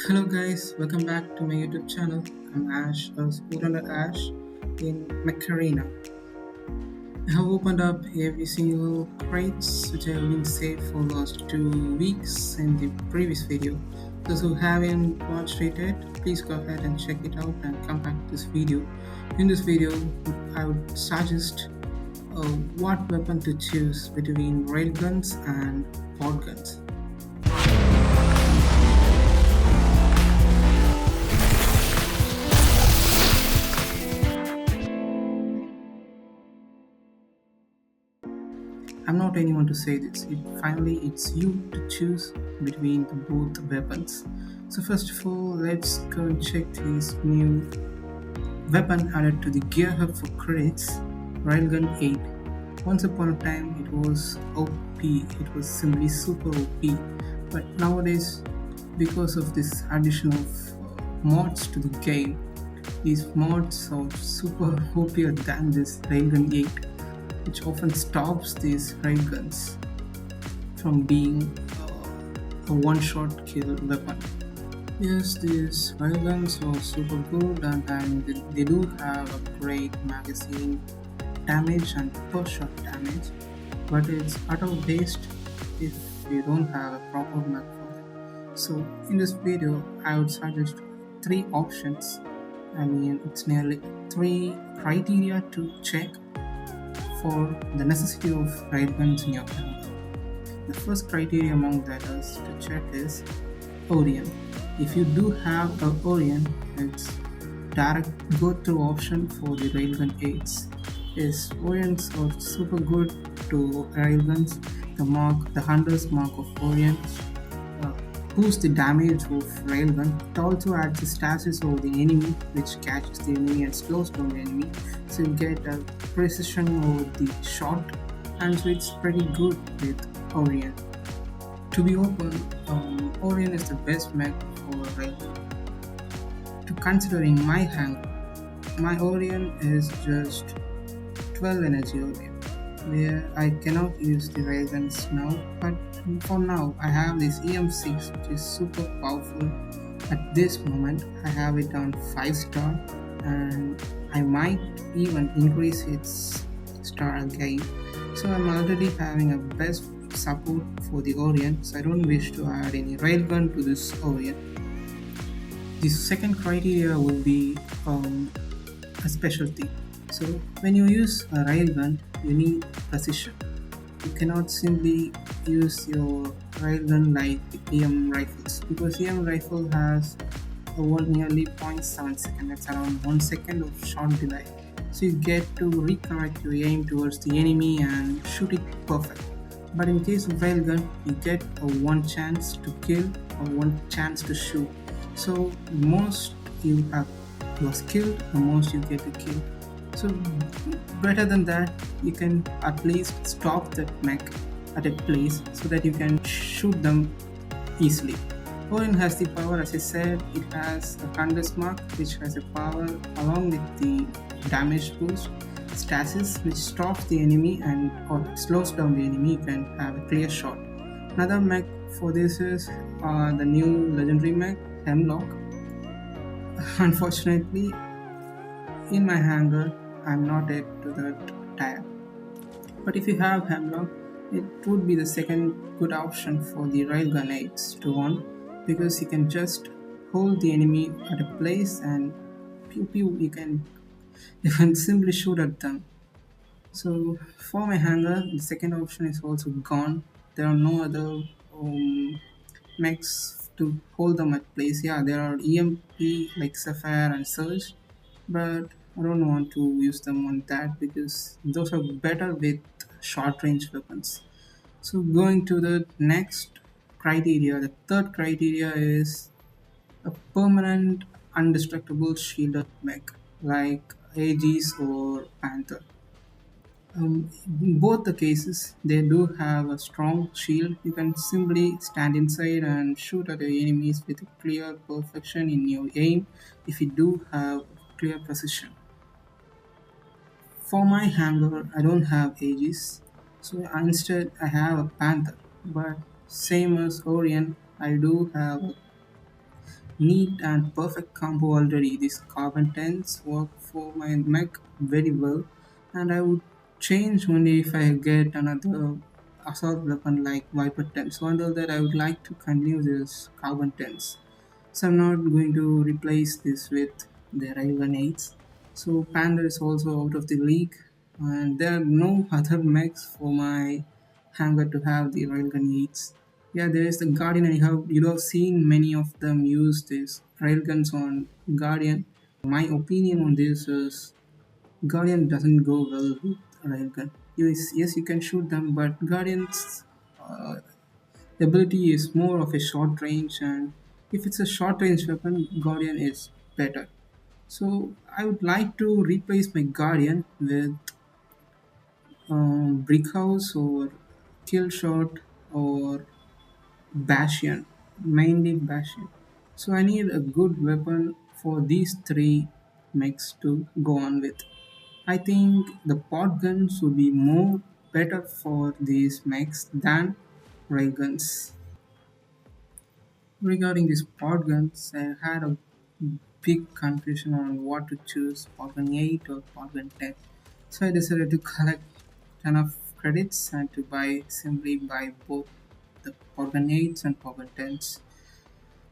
Hello guys, welcome back to my YouTube channel. I'm Ash, Wutender Ash in Macarena. I have opened up every single crates which I have been saved for last 2 weeks in the previous video. Those who haven't watched it yet, please go ahead and check it out and come back to this video. In this video, I would suggest what weapon to choose between railguns and podguns. I'm not anyone to say this. Finally, it's you to choose between the both weapons. So first of all, let's go and check this new weapon added to the gear hub for crates, Railgun 8. Once upon a time, it was OP. It was simply super OP. But nowadays, because of this addition of mods to the game, these mods are super OPier than this Railgun 8, which often stops these railguns from being a one-shot kill weapon. Yes, these railguns are super good and they do have a great magazine damage and per shot damage, but it's auto-based if you don't have a proper map for that. So in this video, I would suggest three options. It's nearly three criteria to check for the necessity of railguns in your camera. The first criteria among that is to check is Orient. If you do have a Orient, it's direct go-through option for the railgun 8s. Yes, Orients are super good to railguns. The Hunter's mark of Orient boosts the damage of railgun. It also adds the stasis over the enemy, which catches the enemy and slows down the enemy. So you get a precision over the shot, and so it's pretty good with Orient. To be open, Orient is the best mech for railgun. To consider in my hand, my Orient is just 12 energy Orient, where I cannot use the railguns now, but for now I have this EM6 which is super powerful. At this moment I have it on 5 star and I might even increase its star again. So I'm already having a best support for the Orient, so I don't wish to add any railgun to this Orient. The second criteria would be a specialty. So when you use a railgun, you need precision. You cannot simply use your railgun like EM rifles, because EM rifle has nearly 0.7 seconds. That's around 1 second of shot delay. So you get to recorrect your aim towards the enemy and shoot it perfect. But in case of railgun, you get a one chance to kill or one chance to shoot. So the most you are skilled, the most you get to kill. So better than that, you can at least stop that mech at a place so that you can shoot them easily. Orient has the power, as I said. It has a Hunter's mark, which has a power along with the damage boost, stasis, which stops the enemy or slows down the enemy. You can have a clear shot. Another mech for this is the new legendary mech, Hemlock. Unfortunately, in my hangar, I'm not yet to that tire. But if you have Hemlock, it would be the second good option for the railgun 8s to on, because you can just hold the enemy at a place and pew pew, you can simply shoot at them. So for my hangar, the second option is also gone. There are no other mechs to hold them at place. Yeah, there are EMP like Sapphire and Surge, but I don't want to use them on that because those are better with short range weapons. So going to the next criteria, the third criteria is a permanent undestructible shielded mech like Aegis or Panther. In both the cases, they do have a strong shield. You can simply stand inside and shoot at the enemies with a clear perfection in your aim if you do have clear precision. For my hangar, I don't have Aegis, so instead I have a Panther. But same as Orient, I do have neat and perfect combo already. These carbon tents work for my mech very well, and I would change only if I get another assault weapon like Viper 10. So until that, I would like to continue this carbon tents. So I'm not going to replace this with the Railgun 8s. So Panda is also out of the league, and there are no other mechs for my hangar to have the Railgun 8s. Yeah, there is the Guardian. You have seen many of them use these railguns on Guardian. My opinion on this is Guardian doesn't go well with railgun. Yes, you can shoot them, but Guardian's ability is more of a short range, and if it's a short range weapon, Guardian is better. So I would like to replace my Guardian with Brick House or Kill Shot or Bastion, mainly Bastion. So I need a good weapon for these three mechs to go on with. I think the pod guns would be more better for these mechs than railguns. Regarding these pod guns, I had a big confusion on what to choose, Podgun 8 or Podgun 10. So I decided to collect enough credits and to simply buy both the Podgun 8s and Podgun 10s.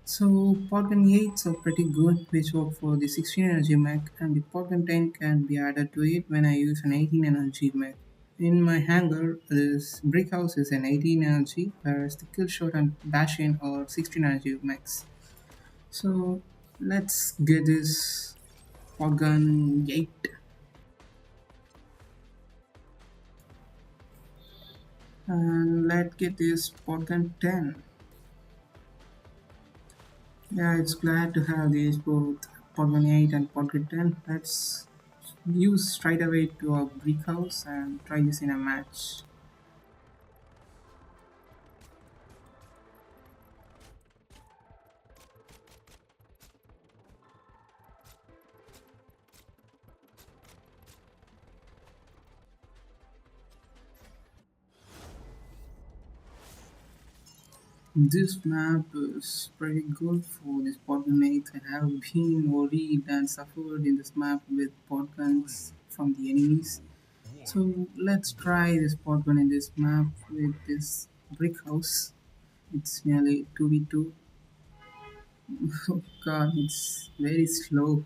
So Podgun 8s are pretty good, which work for the 16 energy mech, and the Podgun 10 can be added to it when I use an 18 energy mech. In my hangar, this brick house is an 18 energy, whereas the killshot and bastion are 16 energy mechs. So let's get this Podgun 8 and let's get this Podgun 10. Yeah, it's glad to have these both Podgun 8 and Podgun 10. Let's use straight away to our brick house and try this in a match. This map is pretty good for this Podgun 8. I have been worried and suffered in this map with Podguns from the enemies. So let's try this Podgun in this map with this brick house. It's nearly 2v2. Oh god, it's very slow.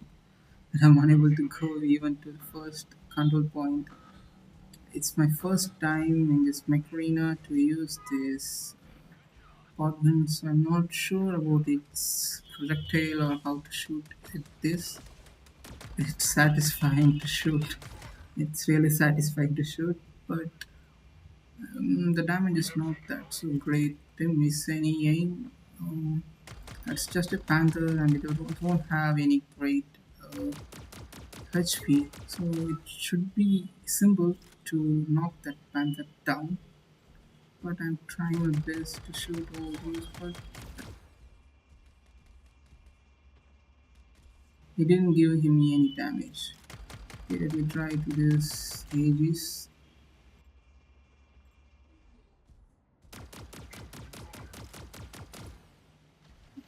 I'm unable to go even to the first control point. It's my first time in this mech arena to use this Podgun, so I'm not sure about its projectile or how to shoot at this. It's satisfying to shoot. It's really satisfying to shoot, but the damage is not that so great. Didn't miss any aim. It's just a panther and it won't have any great HP, so it should be simple to knock that panther down. But I'm trying my best to shoot all these, but he didn't give him any damage. Okay, let me try to this Aegis.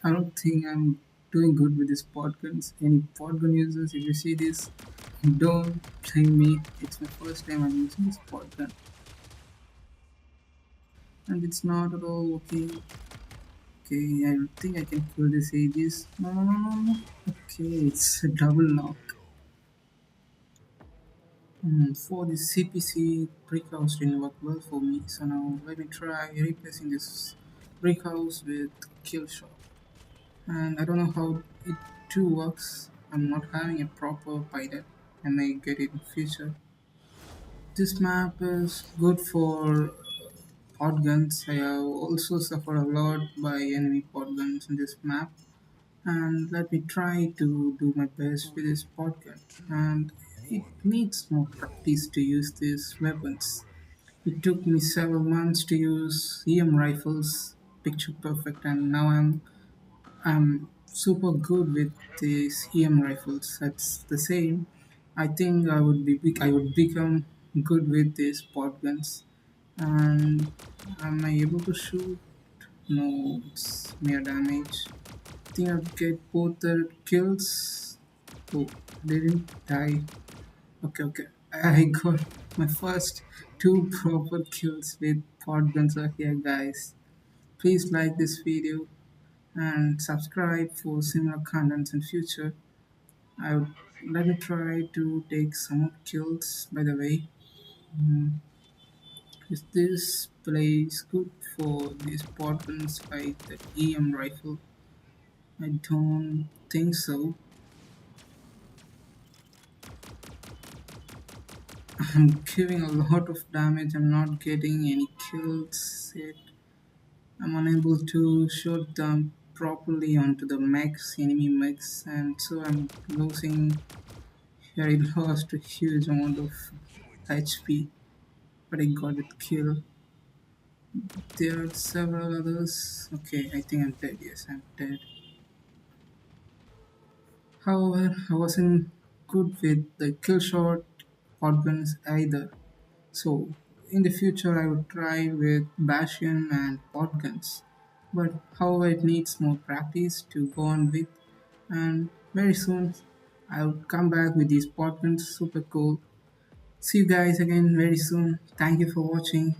I don't think I'm doing good with these podguns. Any podgun users, if you see this, don't blame me. It's my first time I'm using this podgun. And it's not at all okay. Okay, I think I can kill this Aegis. No, no, no, no, no. Okay, it's a double knock. For the CPC, brick house didn't work well for me. So now let me try replacing this brick house with kill shot. And I don't know how it too works. I'm not having a proper pilot. I may get it in future. This map is good for podguns. I have also suffered a lot by enemy podguns in this map. And let me try to do my best with this podgun. And it needs more practice to use these weapons. It took me several months to use EM rifles, picture perfect, and now I'm super good with these EM rifles. That's the same. I think I would become good with these pod guns. And am I able to shoot? No, it's mere damage. think I'll get both the kills. Oh, didn't die. Okay, okay. I got my first two proper kills with PODGUNS are here, guys. Please like this video and subscribe for similar contents in future. I would let me try to take some more kills. By the way, is this place good for these PODGUNS like the EM rifle? I don't think so. I'm giving a lot of damage. I'm not getting any kills yet. I'm unable to shoot them properly onto the mechs, enemy mechs, and so I'm losing. Here I lost a huge amount of HP, but I got it kill. There are several others. Okay, I think I'm dead. Yes, I'm dead. However, I wasn't good with the kill shot shotguns either. So in the future I would try with Bastion and Podguns. But however it needs more practice to go on with, and very soon I will come back with these Podguns. Super cool. See you guys again very soon. Thank you for watching.